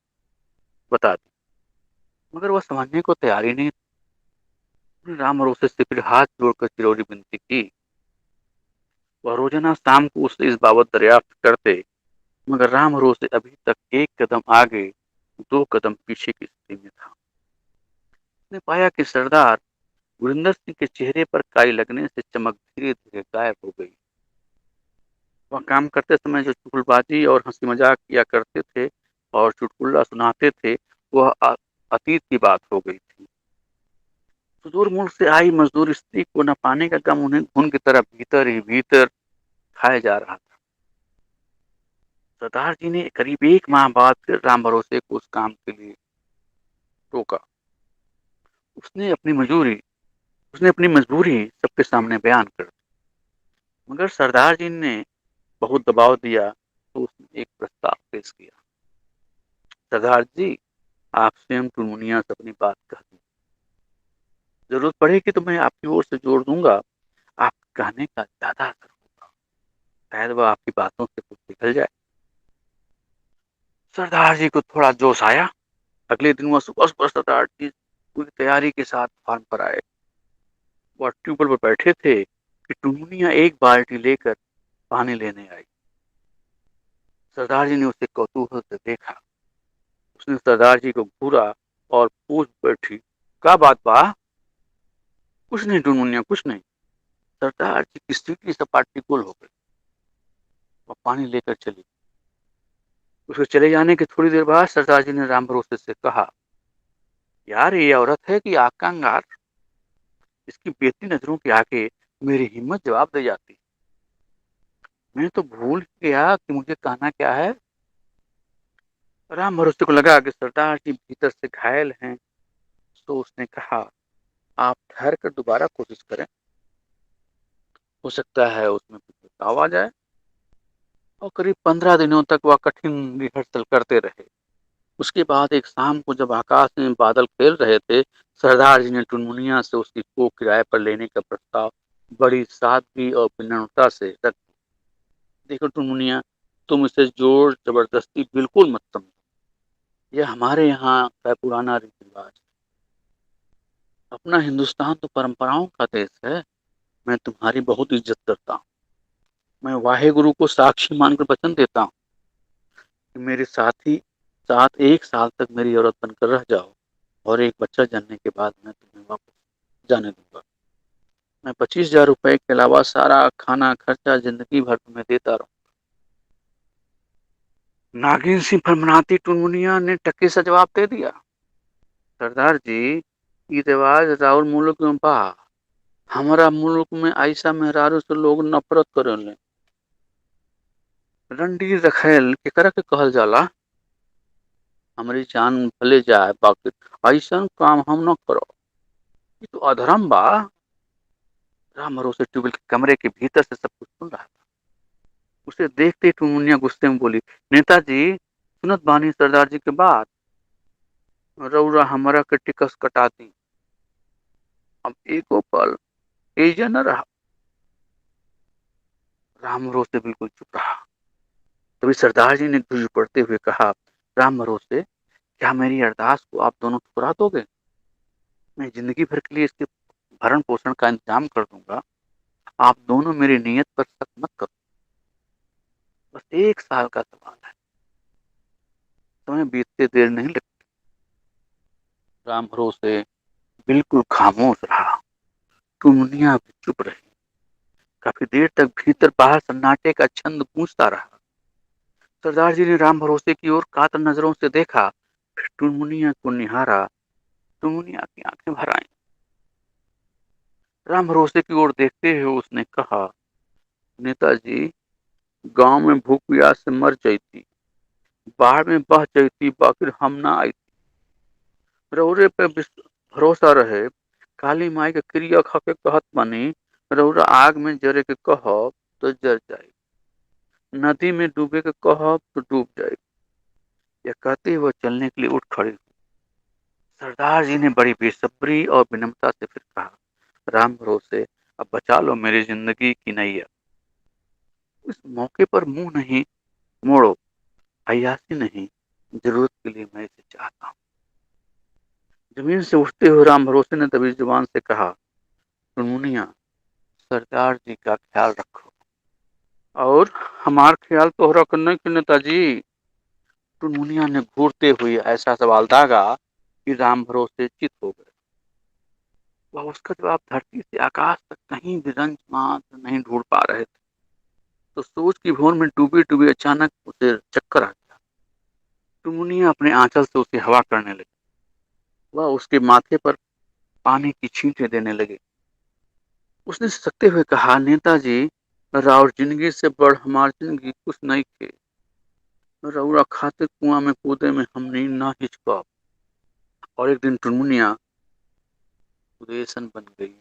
बता दी, मगर वह समझने को तैयार ही नहीं। राम भरोसे से फिर हाथ जोड़कर चिरौरी विनती की। वह रोजाना शाम को उससे इस बाबत दरियाफ्त करते, मगर राम भरोसे अभी तक एक कदम आगे दो कदम पीछे की स्थिति में था। उसने पाया कि सरदार गुरिंदर सिंह के चेहरे पर काई लगने से चमक धीरे धीरे गायब हो गई। वह काम करते समय जो चुगलबाजी और हंसी मजाक किया करते थे और चुटकुला सुनाते थे वह अतीत की बात हो गई थी। सुदूर मुल्क से आई मजदूर स्त्री को न पाने का गम उन्हें घुन की तरह भीतर ही भीतर खाया जा रहा था। सरदार जी ने करीब एक माह बाद फिर राम भरोसे को उस काम के लिए रोका। उसने अपनी मजबूरी सबके सामने बयान कर दी, मगर सरदार जी ने बहुत दबाव दिया तो उसने एक प्रस्ताव पेश किया। सरदार जी, आप स्वयं टुनमुनिया से अपनी बात कह दी, जरूरत पड़ेगी तो मैं आपकी ओर से जोड़ दूंगा। आप कहने का ज्यादा असर होगा, शायद वह आपकी बातों से कुछ निकल जाए। सरदार जी को थोड़ा जोश आया। अगले दिन वह सुबह सुबह सरदार जी पूरी तैयारी के साथ फार्म पर आए। वह ट्यूबवेल पर बैठे थे कि टुनमुनिया एक बाल्टी लेकर पानी लेने आई। सरदार जी ने उसे कौतूहल से देखा। उसने सरदार जी को घूरा और पूछ बैठी, क्या बात बा? कुछ नहीं टुनमुनिया, कुछ नहीं। सरदार जी की सीटी सपाटी गोल हो गई। वह पानी लेकर चली। उसके चले जाने के थोड़ी देर बाद सरदार जी ने राम भरोसे से कहा, यार ये औरत है कि आग का अंगार, इसकी बेटी नजरों के आगे मेरी हिम्मत जवाब दे जाती। मैं तो भूल गया कि मुझे कहना क्या है। राम भरोसे को लगा कि सरदार जी भीतर से घायल हैं, तो उसने कहा, आप ठहर कर दोबारा कोशिश करें, हो सकता है उसमें कुछ बदलाव आ जाए। और करीब 15 दिनों तक वह कठिन रिहर्सल करते रहे। اس کے بعد ایک شام کو جب آکاش میں بادل کھیل رہے تھے، سردار جی نے ٹنمنیا سے اس کی کوکھ کرائے پر لینے کا پرستاؤ بڑی سادگی اور وینرتا سے رکھ دیا۔ دیکھو ٹنمنیا، تم اسے زور زبردستی بالکل مت سمجھو، یہ ہمارے یہاں کا پرانا ریت رواج ہے۔ اپنا ہندوستان تو پرمپراؤں کا دیش ہے، میں تمہاری بہت عزت کرتا ہوں، میں واحے گرو کو ساکشی مان کر وچن دیتا ہوں کہ میرے ساتھی ساتھ 1 سال تک میری عورت بن کر رہ جاؤ، اور ایک بچہ جننے کے بعد میں تمہیں واپس جانے دوں گا۔ میں 25,000 روپے کے علاوہ سارا کھانا خرچہ زندگی بھر تمہیں دیتا رہوں۔ ناگن سنگھ فرمانتی ٹنمنیا نے ٹکے سے جواب دے دیا، سردار جی، یہ رواج راؤل ملک میں با، ہمارا ملک میں ایسا مہرارو سے لوگ نفرت کریں لیں۔ رنڈی رکھیل کیکرا کے کہل جالا، ہماری جان بھلے جائے باقی ایسا کام ہم نہ کرو، یہ تو ادھرم با۔ رام بھروسے ٹیوبل کے کمرے کے بھیتر سے سب کچھ سن رہا تھا۔ اسے دیکھتے ہی ٹنمنیا غصے میں بولی، نیتا جی، سنت بانی سردار جی کے بات، رورا ہمارا کے ٹکس کٹا دی، اب ایک پل ایجا نہ رہا۔ رام بھروسے بالکل چپ رہا۔ تبھی سردار جی نے گرج پڑتے ہوئے کہا، رام بھروسے، کیا میری ارداس کو آپ دونوں ٹھکرا دو گے؟ میں زندگی بھر کے لیے اس کے بھرن پوشن کا انتظام کر دوں گا، آپ دونوں میری نیت پر شک مت کرو، بس 1 سال کا سوال ہے، تمہیں بیتتے دیر نہیں لگتی۔ رام بھروسے بالکل خاموش رہا، ٹنمنیا بھی چپ رہی۔ کافی دیر تک بھیتر باہر سناٹے کا چھند گونجتا رہا۔ سردار جی نے رام بھروسے کی اور قاتل نظروں سے دیکھا، پھر ٹنمنیا کو نہارا۔ ٹنمنیا کی آنکھیں بھر آئیں۔ رام بھروسے کی اور دیکھتے ہوئے اس نے کہا، نیتا جی، گاؤں میں بھوک پیاس سے مر جاتی، باہر میں بہ جاتی، باقی ہم نہ آئی تھی۔ رورے پہ بھروسہ رہے، کالی مائی کے کریا کھا کے کہت بنی، رورا آگ میں جرے کے کہو تو جر جائے، ندی میں ڈوبے کے کہو تو ڈوب جائے۔ یہ کہتے وہ چلنے کے لیے اٹھ کھڑی ہوئی۔ سردار جی نے بڑی بے صبری اور ونمرتا سے پھر کہا، رام بھروسے، اب بچا لو میری زندگی کی نیا۔ اس موقع پر منہ نہیں موڑو، عیاشی نہیں، ضرورت کے لیے میں اسے چاہتا ہوں۔ زمین سے اٹھتے ہوئے رام بھروسے نے تبھی زبان سے کہا، ٹنمنیا، سردار جی کا خیال رکھو، اور ہمار خیال تو رکھنے کی نیتا جی۔ ٹنمنیا نے گھورتے ہوئے ایسا سوال داغا کہ رام بھروسے چت ہو گئے۔ وہ اس کا جواب دھرتی سے آکاش تک کہیں بھی رنج مات نہیں ڈھونڈ پا رہے تھے، تو سوچ کی بھور میں ڈوبے ڈوبے اچانک اسے چکر آ گیا۔ ٹنمنیا اپنے آنچل سے اسے ہوا کرنے لگی، وہ اس کے ماتھے پر پانی کی چھینٹیں دینے لگے۔ اس نے سکتے ہوئے کہا، نیتا جی، راؤر زندگی سے بڑھ ہمار زندگی کچھ نہیں تھے، رورا خاطر کنواں میں کودے میں ہم نہیں نہ ہچکا۔ اور ایک دن ٹنمنیا بن گئی۔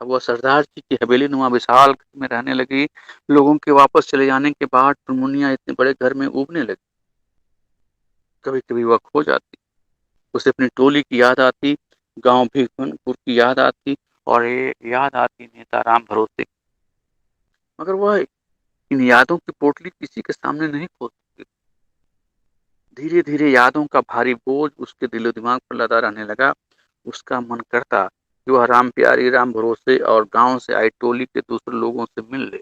اب وہ سردار جی کی حویلی نما وشال میں رہنے لگی۔ لوگوں کے واپس چلے جانے کے بعد ٹنمنیا اتنے بڑے گھر میں اوبنے لگی۔ کبھی کبھی وہ کھو جاتی، اسے اپنی ٹولی کی یاد آتی، گاؤں بھیکھن پور کی یاد آتی، اور یہ یاد آتی نیتا رام بھروسے کی، مگر وہ ان یادوں کی پوٹلی کسی کے سامنے نہیں کھول سکتی۔ دھیرے دھیرے یادوں کا بھاری بوجھ اس کے دل و دماغ پر لدا رہنے لگا۔ اس کا من کرتا کہ وہ رام پیاری، رام بھروسے اور گاؤں سے آئی ٹولی کے دوسرے لوگوں سے مل لے،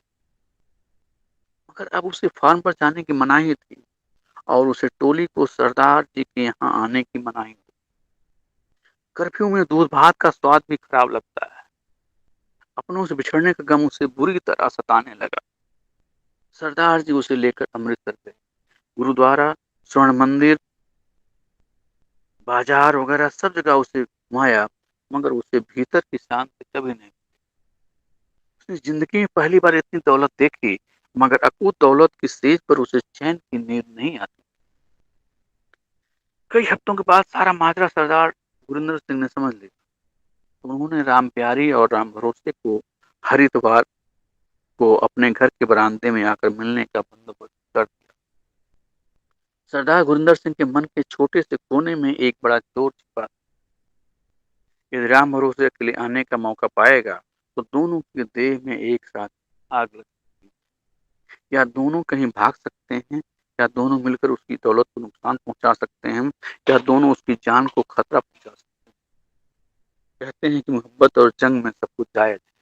مگر اب اسے فارم پر جانے کی مناہی تھی، اور اسے ٹولی کو سردار جی کے یہاں آنے کی مناہی تھی۔ کرفیو میں دودھ بھات کا سواد بھی خراب لگتا ہے۔ اپنوں سے بچھڑنے کا غم اسے بری طرح ستانے لگا۔ سردار جی اسے لے کر امرتسر گئے۔ گرودوارا، سورن مندر، بازار وغیرہ سب جگہ اسے گھمایا، مگر اسے بھیتر کی شانتی کبھی نہیں۔ اس نے زندگی میں پہلی بار اتنی دولت دیکھی، مگر اکوت دولت کی سیج پر اسے چین کی نیند نہیں آتی۔ کئی ہفتوں کے بعد سارا ماجرا سردار گریندر سنگھ نے سمجھ لیا۔ انہوں نے رام پیاری اور رام بھروسے کو ہر اتوار کو اپنے گھر کے برآمدے میں آ کر ملنے کا بندوبست کر دیا۔ सरदार गुरिंदर सिंह के मन के छोटे से कोने में एक बड़ा चोर छिपा। यदि राम भरोसे अकेले आने का मौका पाएगा तो दोनों के देह में एक साथ आग लग सकती है। या दोनों कहीं भाग सकते हैं, या दोनों मिलकर उसकी दौलत को नुकसान पहुंचा सकते हैं, या दोनों उसकी जान को खतरा पहुंचा सकते हैं। कहते हैं कि मोहब्बत और जंग में सब कुछ जायज है,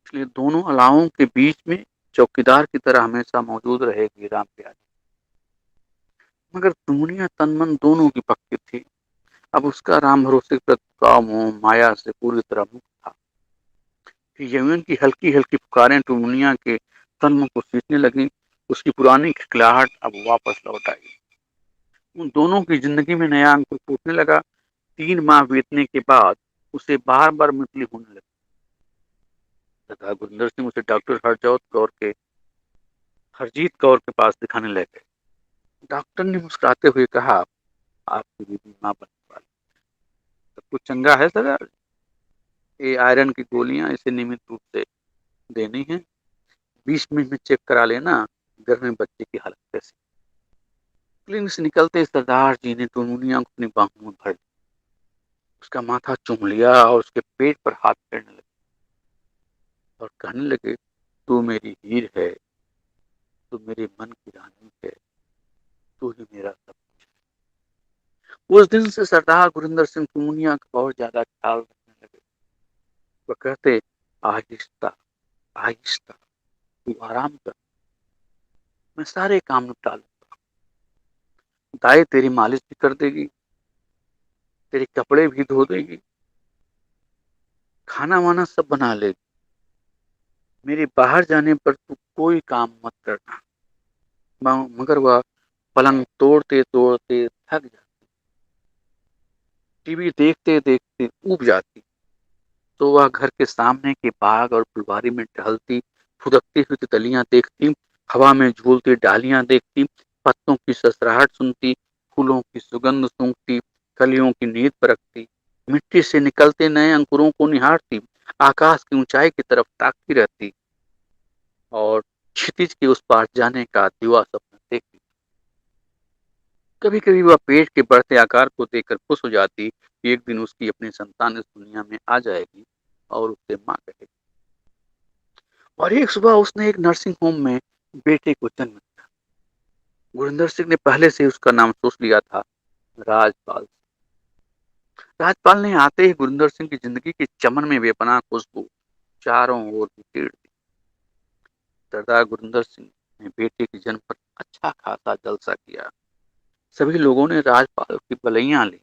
इसलिए दोनों अलाओं के बीच में चौकीदार की तरह हमेशा मौजूद रहेगी राम प्यारी। मगर दुनिया तन मन दोनों की पक्की थी। अब उसका राम भरोसे के प्रति मोह माया से पूरी तरह मुक्त था। यमन की हल्की हल्की पुकारें दुनिया के तन मन को सींचने लगी। उसकी पुरानी खिलखिलाहट अब वापस लौट आई। उन दोनों की जिंदगी में नया अंकुर फूटने लगा। 3 माह बीतने के बाद उसे बार बार मितली होने लगी तथा गुरिंदर सिंह उसे डॉक्टर हरजीत कौर के पास दिखाने लग गए। डॉक्टर ने मुस्कुराते हुए कहा, आपकी बीबी मां बनने वाली, सब कुछ चंगा है सर। ये आयरन की गोलियां इसे नियमित रूप से देनी है। 20 मिनट में चेक करा लेना घर में बच्चे की हालत कैसी। क्लिनिक से निकलते सरदार जी ने टुनमुनिया को अपनी बाहों में भर लिया, उसका माथा चूम लिया और उसके पेट पर हाथ फेरने लगे और कहने लगे, तू मेरी हीर है, तू मेरे मन की रानी है, तू ही मेरा सब कुछ है। उस दिन से सरदार गुरिंदर सिंह टुनमुनिया का बहुत ज्यादा ख्याल रखने लगे। वो कहते, आहिस्ता आहिस्ता, तू आराम कर, मैं सारे काम निपटा लूंगा। दाई तेरी मालिश भी कर देगी, तेरे कपड़े भी धो देगी, खाना वाना सब बना लेगी। मेरे बाहर जाने पर तू कोई काम मत करना। मगर वह पलंग तोड़ते तोड़ते थक जाती, टीवी देखते देखते ऊब जाती, तो वह घर के सामने के बाग और फुलवारी में टहलती, फुदकती हुई तितलियां देखती, हवा में झूलती डालियां देखती, पत्तों की ससराहट सुनती, फूलों की सुगंध सूंघती, कलियों की नींद परखती, मिट्टी से निकलते नए अंकुरों को निहारती, आकाश की ऊंचाई की तरफ ताकती रहती और क्षितिज के उस पार जाने का दिवा सपना देखती। कभी कभी वह पेट के बढ़ते आकार को देखकर खुश हो जाती कि एक दिन उसकी अपनी संतान इस दुनिया में आ जाएगी और उससे मां कहेगी। और एक सुबह उसने एक नर्सिंग होम में बेटे को जन्म दिया। गुरिंदर सिंह ने पहले से उसका नाम सोच लिया था, राजपाल। राजपाल ने आते ही गुरिंदर सिंह की जिंदगी के चमन में बेपनाह खुशबू चारों ओर बिखेर दी। सरदार गुरिंदर सिंह ने बेटे के जन्म पर अच्छा खासा जलसा किया। सभी लोगों ने राजपाल की बलैया ली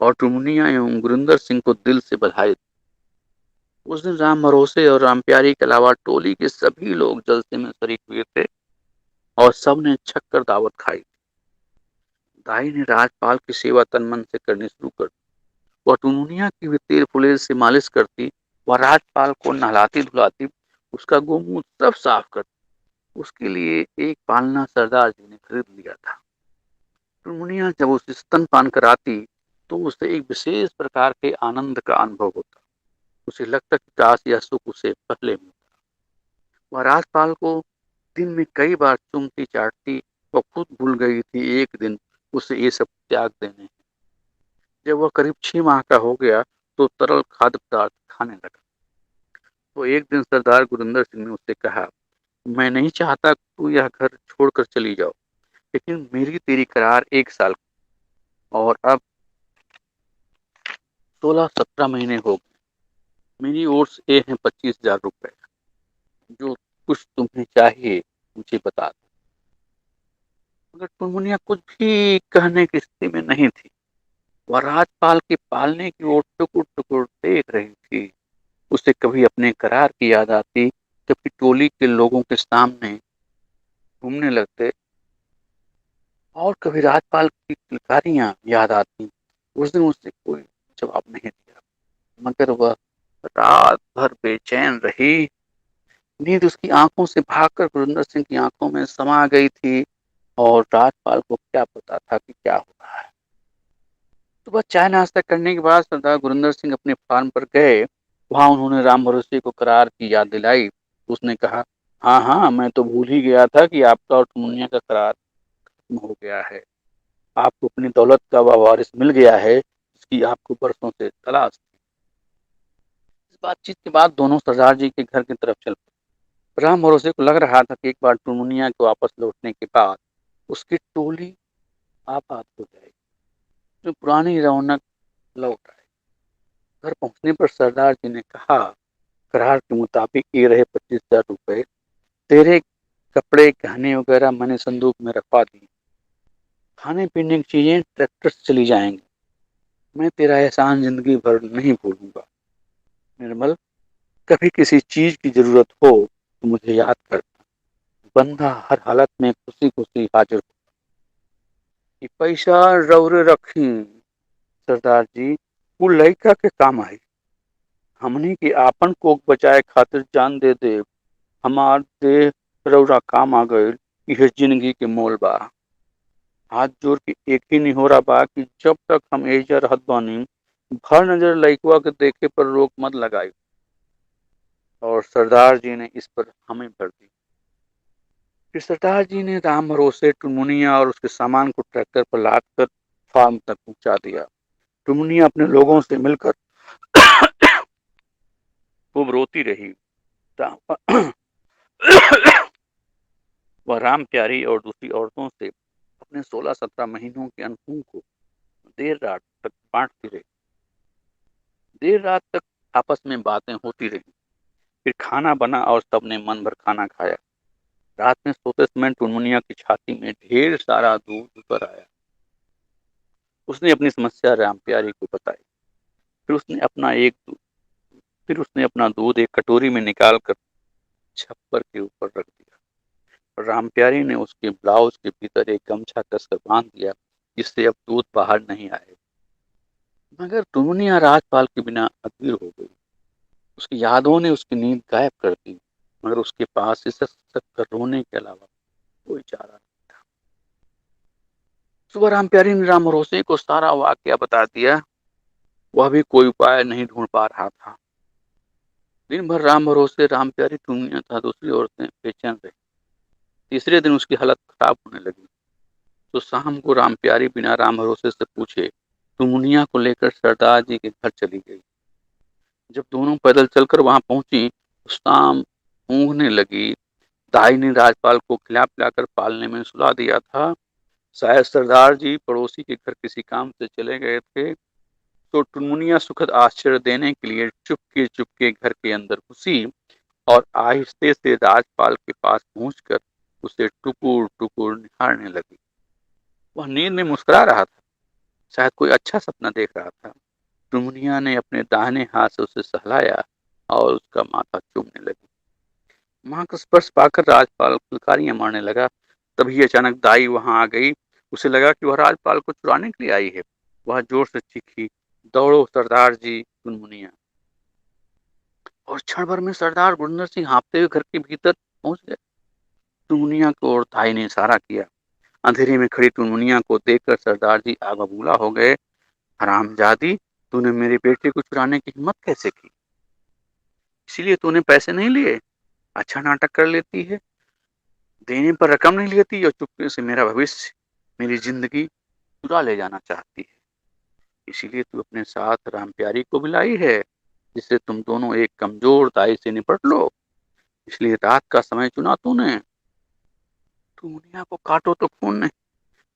और टुनमुनिया एवं गुरिंदर सिंह को दिल से बधाई दी। उस दिन राम भरोसे और राम प्यारी के अलावा टोली के सभी लोग जलसे में शरीक हुए थे और सब ने छक कर दावत खाई। दाई ने राजपाल की सेवा तन मन से करनी शुरू कर दी। वह टुनमुनिया की भी तेल फुलेल से मालिश करती, वह राजपाल को नहलाती धुलाती, उसका गोमूत्र सब साफ करती। उसके लिए एक पालना सरदार जी ने खरीद लिया था। टुनमुनिया जब उसे स्तनपान कराती तो उसे एक विशेष प्रकार के आनंद का अनुभव होता। उसे लगता कि काश यह सुख उसे पहले मिलता। वह राजपाल को दिन में कई बार चूमती चाटती। वह खुद भूल गई थी एक दिन उसे ये सब त्याग देने। जब वह करीब 6 माह का हो गया तो तरल खाद्य पदार्थ खाने लगा। तो एक दिन सरदार गुरिंदर सिंह ने उससे कहा, मैं नहीं चाहता तू यह घर छोड़कर चली जाओ, लेकिन मेरी तेरी करार 1 साल और अब 16-17 महीने हो गए। मेरी ओर से ये है 25,000 रुपए। जो कुछ तुम्हें चाहिए मुझे बता दो। मगर टुनमुनिया कुछ भी कहने की स्थिति में नहीं थी। वह राजपाल के पालने की ओर टुकुर टुकुर देख रही थी। उसे कभी अपने करार की याद आती, कभी टोली के लोगों के सामने घूमने लगते और कभी राजपाल की किलकारियां याद आती। उस दिन उससे कोई जवाब नहीं दिया, मगर वह रात भर बेचैन रही। नींद उसकी आंखों से भागकर गुरिंदर सिंह की आंखों में समा गई थी और राजपाल को क्या पता था कि क्या हो रहा है। तो बस चाय नाश्ता करने के बाद सरदार गुरिंदर सिंह अपने फार्म पर गए। वहां उन्होंने राम भरोसे को करार की याद दिलाई। उसने कहा, हाँ हाँ, मैं तो भूल ही गया था कि आपका और टुनमुनिया का करार ختم ہو گیا ہے. آپ کو اپنی دولت کا وہ وارث مل گیا ہے جس کی آپ کو برسوں سے تلاش تھی. اس بات چیت کے بعد دونوں سردار جی کے گھر کی طرف چل پڑے. رام بھروسے کو لگ رہا تھا کہ ایک بار ٹنمنیا کو واپس لوٹنے کے بعد اس کی ٹولی آباد ہو جائے گی, جو پرانی رونق لوٹ آئے. گھر پہنچنے پر سردار جی نے کہا, قرار کے مطابق یہ رہے 25,000 روپے, تیرے کپڑے گہنے وغیرہ میں نے صندوق میں رکھوا دی, کھانے پینے کی چیزیں ٹریکٹر سے چلی جائیں گی, میں تیرا احسان زندگی بھر نہیں بھولوں گا. نرمل, کبھی کسی چیز کی ضرورت ہو تو مجھے یاد کرنا, بندہ ہر حالت میں خوشی خوشی حاضر ہو. یہ پیسہ روڑے رکھی سردار جی, وہ لڑکا کے کام آئی, ہمنی کے آپن کو بچائے خاطر جان دے دے, ہمار دیہ رورا کام آ گئے, یہ زندگی کے مول با. ہاتھ جوڑ کے ایک ہی نہیں ہو رہا با کہ جب تک ہم ایجا رہت بانی بھر نظر لائکوا کے دیکھے پر روک مت لگائی. اور سردار جی نے اس پر ہمیں بھر دی. پھر سردار جی نے رام بھروسے ٹنمنیا اور اس کے سامان کو ٹریکٹر پر لاد کر فارم تک پہنچا دیا. ٹنمنیا اپنے لوگوں سے مل کر خوب روتی رہی. وہ رام پیاری اور دوسری عورتوں سے اپنے 16-17 مہینوں کے انخون کو دیر رات تک بانٹتی رہی. دیر رات تک آپس میں باتیں ہوتی رہی. پھر کھانا بنا اور سب نے من بھر کھانا کھایا. رات میں سوتے سمے ٹنمنیا کی چھاتی میں ڈھیر سارا دودھ ابر آیا. اس نے اپنی سمسیا رام پیاری کو بتائی. پھر اس نے اپنا دودھ ایک کٹوری میں نکال کر چھپر کے اوپر رکھ دیا. رام پیاری نے اس کے بلاؤز کے بھیتر ایک گمچھا کس کر باندھ دیا, جس سے اب دودھ باہر نہیں آئے. مگر ٹنمنیا راجپال کے بنا ادھیر ہو گئی. اس کی یادوں نے اس کی نیند غائب کر دی, مگر اس کے پاس اسے سک کر رونے کے علاوہ کوئی چارہ نہیں تھا. صبح رام پیاری نے رام بھروسے کو سارا واقعہ بتا دیا. وہ بھی کوئی اپائے نہیں ڈھونڈ پا رہا تھا. دن بھر رام بھروسے رام پیاری ٹنمنیا تھا دوسری عورتیں بے چین رہی. تیسرے دن اس کی حالت خراب ہونے لگی تو شام کو رام پیاری بنا رام بھروسے سے پوچھے ٹنمنیا کو لے کر سردار جی کے گھر چلی گئی. جب دونوں پیدل چل کر وہاں پہنچی تو شام اونگنے لگی. دائی نے راجپال کو کھلا پلا کر پالنے میں سلا دیا تھا. شاید سردار جی پڑوسی کے گھر کسی کام سے چلے گئے تھے, تو ٹنمنیا سکھد آشچر دینے کے لیے چپ کے گھر کے اندر گھسی اور آہستے سے راجپال کے پاس پہنچ کر اسے ٹکور ٹکور نہارنے لگی. وہ نیند میں مسکرا رہا تھا, شاید کوئی اچھا سپنا دیکھ رہا تھا. ٹنمنیا نے اپنے داہنے ہاتھ سے اسے سہلایا اور اس کا ماتھا چومنے لگی. ماں کا اسپرش پا کر راجپال کلکاریاں مارنے لگا. تبھی اچانک دائی وہاں آ گئی. اسے لگا کہ وہ راجپال کو چرانے کے لیے آئی ہے. وہ زور سے چیخی, دوڑو سردار جی ٹنمنیا. اور چھڑ بھر میں سردار گریندر سنگھ ہانپتے ہوئے گھر کے بھیتر پہنچ گئے. ٹنمنیا کو اور دائی نے اشارہ کیا. اندھیرے میں کھڑی ٹنمنیا کو دیکھ کر سردار جی آگ ببولا ہو گئے. حرام جادی, تو نے میرے بیٹے کو چرانے کی ہمت کیسے کی؟ اسی لیے تو نے پیسے نہیں لیے؟ اچھا ناٹک کر لیتی ہے. دینے پر رقم نہیں لیتی اور چپکے سے میرا بھوشیہ, میری زندگی چرا لے جانا چاہتی ہے. اسی لیے تو اپنے ساتھ رام پیاری کو بھی لائی ہے, جس سے تم دونوں ایک کمزور دائی سے نپٹ لو. اس لیے رات کا سمے چنا تو نے. ٹنمنیا کو کاٹو تو خون نہیں.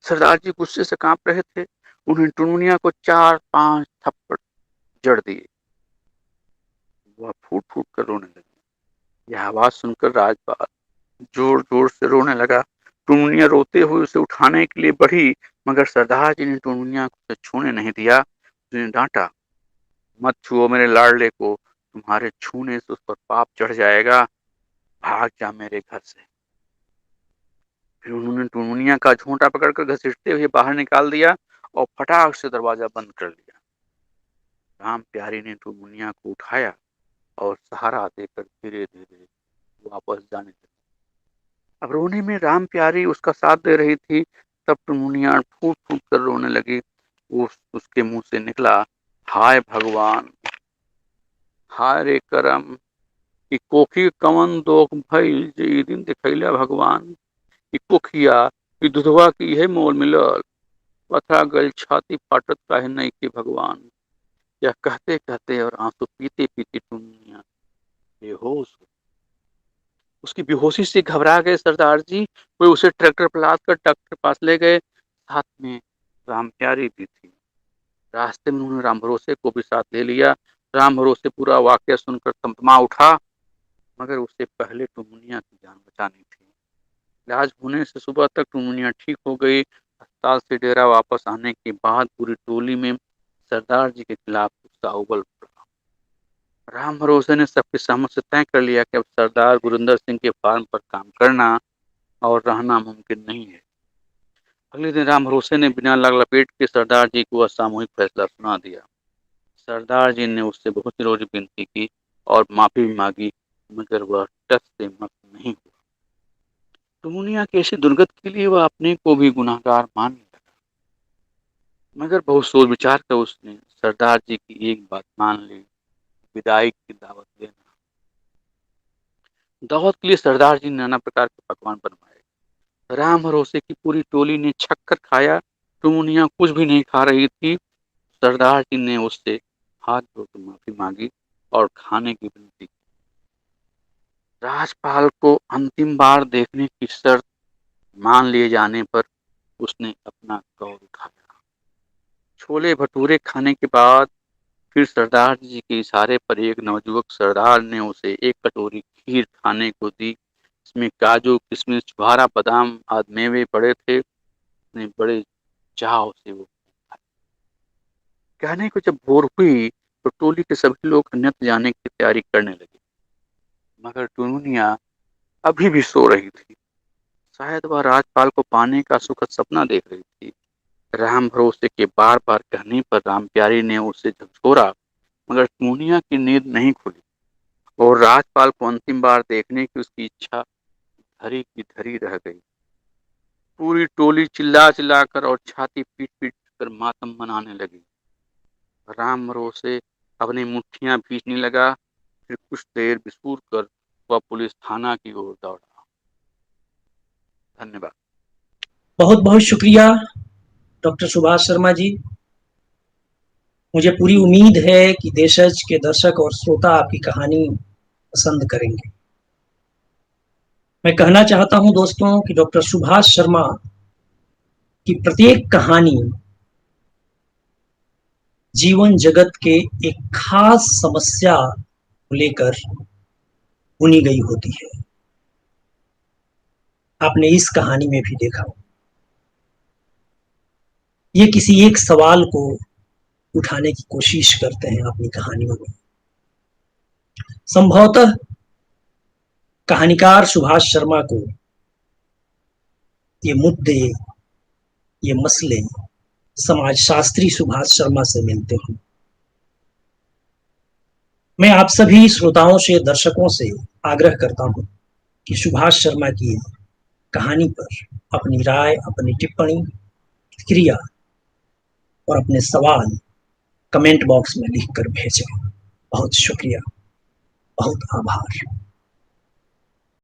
سردار جی غصے سے کانپ رہے تھے. انہیں ٹنمنیا کو 4-5 تھپڑ جڑ دیے. وہ پھوٹ پھوٹ کر رونے لگی. یہ آواز سن کر راجپال زور زور سے رونے لگا. ٹنمنیا روتے ہوئے اسے اٹھانے کے لیے بڑھی, مگر سردار جی نے ٹنمنیا کو چھونے نہیں دیا. اس نے ڈانٹا, مت چھوؤ میرے لاڈلے کو, تمہارے چھونے سے اس پر پاپ چڑھ جائے گا. بھاگ جا میرے گھر سے. پھر انہوں نے ٹنمنیا کا جھونٹا پکڑ کر گھسیٹتے ہوئے باہر نکال دیا اور پھٹاک سے دروازہ بند کر لیا. رام پیاری نے ٹنمنیا کو اٹھایا اور سہارا دے کر دھیرے دھیرے واپس جانے لگی. اب رونے میں رام پیاری اس کا ساتھ دے رہی تھی. تب ٹنمنیا پھوٹ پھوٹ کر رونے لگی. اس کے منہ سے نکلا, ہائے بھگوان, ہائے رے کرم, کوکھی کمن دوکھ بھئی, دن دکھیلا بھگوان. کوکھیا कि दुधवा की है मोल मिलल, पथरा गल छाती फाटत काहे नहीं कि भगवान। यह कहते कहते और आंसू पीते पीते टुनिया बेहोश हो। उसकी बेहोशी से घबरा गए सरदार जी। वे उसे ट्रैक्टर पर लाद कर डॉक्टर के पास ले गए। साथ में राम प्यारी भी थी। रास्ते में उन्होंने राम भरोसे को भी साथ ले लिया। राम भरोसे पूरा वाकया सुनकर तमतमा उठा, मगर उससे पहले टुनमुनिया की जान बचानी थी। इलाज होने से सुबह तक टुनमुनिया ठीक हो गई। अस्पताल से डेरा वापस आने के बाद पूरी टोली में सरदार जी के खिलाफ गुस्सा उबल पड़ा। राम भरोसे ने सबकी सहमत से तय कर लिया कि अब सरदार गुरिंदर सिंह के फार्म पर काम करना और रहना मुमकिन नहीं है। अगले दिन राम भरोसे ने बिना लाग लपेट के सरदार जी को असामूहिक फैसला सुना दिया। सरदार जी ने उससे बहुत सी रोज विनती की और माफी भी मांगी, मगर वह टस से मत नहीं हुआ। टुनमुनिया की ऐसी दुर्गत के लिए वह अपने को भी गुनाहगार मानने लगा, मगर बहुत सोच विचार कर उसने सरदार जी की एक बात मान ली, विदाई की दावत देना। दावत के लिए सरदार जी ने नाना प्रकार के पकवान बनवाए। राम भरोसे की पूरी टोली ने छक कर खाया। टुनमुनिया कुछ भी नहीं खा रही थी। सरदार जी ने उससे हाथ धोकर माफी मांगी और खाने की विनती की। राजपाल को अंतिम बार देखने की शर्त मान लिए जाने पर उसने अपना कौर उठाया। छोले भटूरे खाने के बाद फिर सरदार जी के इशारे पर एक नवयुवक सरदार ने उसे एक कटोरी खीर खाने को दी। इसमें काजू, किशमिश, छुहारा, बादाम आदि मेवे पड़े थे। उसने बड़े चाव से वो खाया। कहने को जब भोर हुई तो टोली के सभी लोग अन्यत्र जाने की तैयारी करने लगे, मगर टुनमुनिया अभी भी सो रही थी। शायद वह राजपाल को पाने का सुखद सपना देख रही थी। राम भरोसे के बार बार कहने पर राम प्यारी ने उसे झकझोरा, मगर टुनमुनिया की नींद नहीं खुली और राजपाल को अंतिम बार देखने की उसकी इच्छा धरी की धरी रह गई। पूरी टोली चिल्ला चिल्लाकर और छाती पीट पीट कर मातम मनाने लगी। राम भरोसे अपनी मुट्ठियां भींचने लगा। फिर कुछ देर बिसूर कर वह पुलिस थाना की ओर दौड़ा। धन्यवाद। बहुत बहुत शुक्रिया डॉक्टर सुभाष शर्मा जी। मुझे पूरी उम्मीद है कि देशज के दर्शक और श्रोता आपकी कहानी पसंद करेंगे। मैं कहना चाहता हूं दोस्तों कि डॉक्टर सुभाष शर्मा की प्रत्येक कहानी जीवन जगत के एक खास समस्या को लेकर बुनी गई होती है। आपने इस कहानी में भी देखा, ये किसी एक सवाल को उठाने की कोशिश करते हैं अपनी कहानियों में। संभवतः कहानीकार सुभाष शर्मा को ये मुद्दे, ये मसले समाजशास्त्री सुभाष शर्मा से मिलते हैं। मैं आप सभी श्रोताओं से, दर्शकों से आग्रह करता हूं कि सुभाष शर्मा की कहानी पर अपनी राय, अपनी टिप्पणी, प्रतिक्रिया और अपने सवाल कमेंट बॉक्स में लिखकर भेजें। बहुत शुक्रिया, बहुत आभार।